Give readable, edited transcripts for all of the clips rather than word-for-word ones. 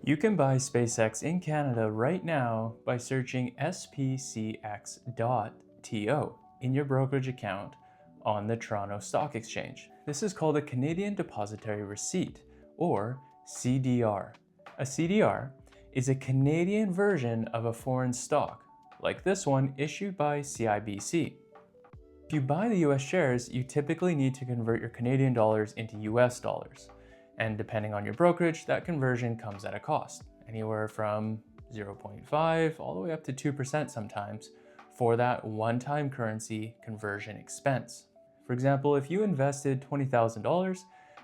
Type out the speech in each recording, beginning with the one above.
You can buy SpaceX in Canada right now by searching SPCX.TO in your brokerage account on the Toronto Stock Exchange. This is called a Canadian Depositary Receipt, or CDR. A CDR is a Canadian version of a foreign stock, like this one issued by CIBC. If you buy the US shares, you typically need to convert your Canadian dollars into US dollars. And depending on your brokerage, that conversion comes at a cost, anywhere from 0.5 all the way up to 2% sometimes for that one-time currency conversion expense. For example, if you invested $20,000,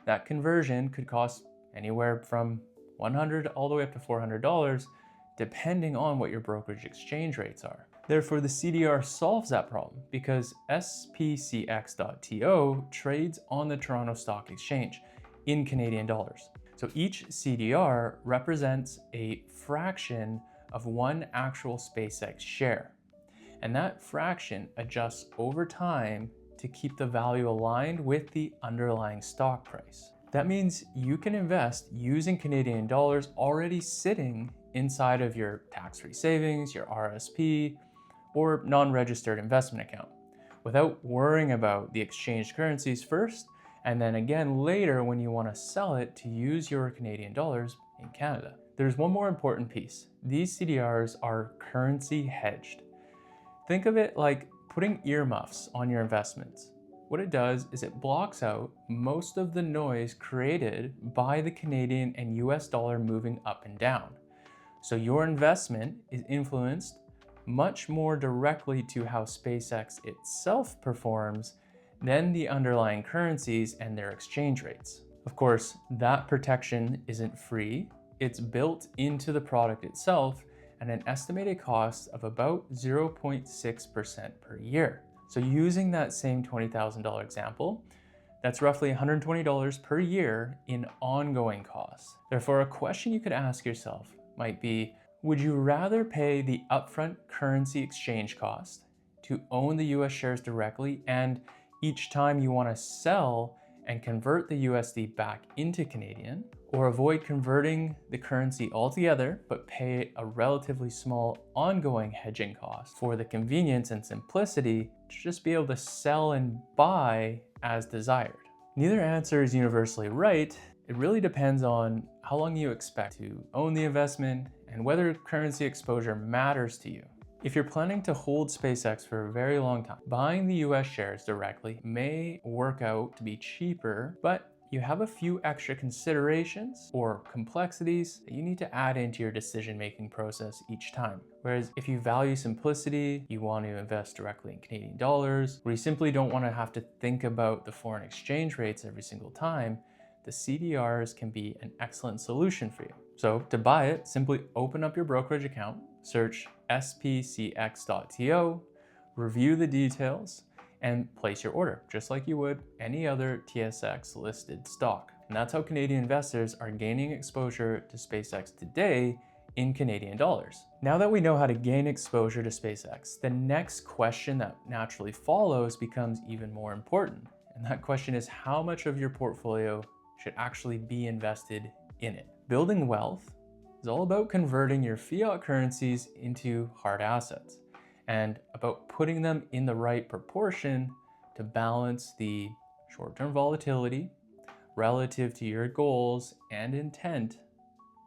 that conversion could cost anywhere from $100 all the way up to $400, depending on what your brokerage exchange rates are. Therefore, the CDR solves that problem because SPCX.TO trades on the Toronto Stock Exchange in Canadian dollars. So each CDR represents a fraction of one actual SpaceX share. And that fraction adjusts over time to keep the value aligned with the underlying stock price. That means you can invest using Canadian dollars already sitting inside of your tax-free savings, your RSP, or non-registered investment account without worrying about the exchange currencies first, and then again later when you want to sell it to use your Canadian dollars in Canada. There's one more important piece. These CDRs are currency hedged. Think of it like putting earmuffs on your investments. What it does is it blocks out most of the noise created by the Canadian and US dollar moving up and down. So your investment is influenced much more directly to how SpaceX itself performs than the underlying currencies and their exchange rates. Of course, that protection isn't free. It's built into the product itself at an estimated cost of about 0.6% per year. So using that same $20,000 example, that's roughly $120 per year in ongoing costs. Therefore, a question you could ask yourself might be, would you rather pay the upfront currency exchange cost to own the US shares directly, and each time you want to sell and convert the USD back into Canadian, or avoid converting the currency altogether but pay a relatively small ongoing hedging cost for the convenience and simplicity to just be able to sell and buy as desired? Neither answer is universally right. It really depends on how long you expect to own the investment and whether currency exposure matters to you. If you're planning to hold SpaceX for a very long time, buying the US shares directly may work out to be cheaper, but you have a few extra considerations or complexities that you need to add into your decision-making process each time. Whereas if you value simplicity, you want to invest directly in Canadian dollars, or you simply don't want to have to think about the foreign exchange rates every single time, the CDRs can be an excellent solution for you. So to buy it, simply open up your brokerage account, search SPCX.TO, review the details, and place your order, just like you would any other TSX listed stock. And that's how Canadian investors are gaining exposure to SpaceX today in Canadian dollars. Now that we know how to gain exposure to SpaceX, the next question that naturally follows becomes even more important. And that question is, how much of your portfolio should actually be invested in it? Building wealth is all about converting your fiat currencies into hard assets and about putting them in the right proportion to balance the short-term volatility relative to your goals and intent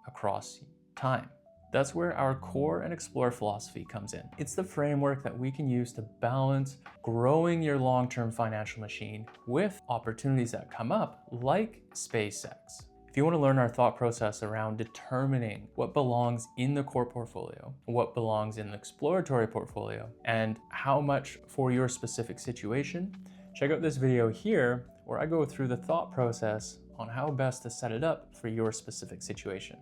across time. That's where our core and explore philosophy comes in. It's the framework that we can use to balance growing your long-term financial machine with opportunities that come up like SpaceX. If you want to learn our thought process around determining what belongs in the core portfolio, what belongs in the exploratory portfolio, and how much for your specific situation, check out this video here where I go through the thought process on how best to set it up for your specific situation.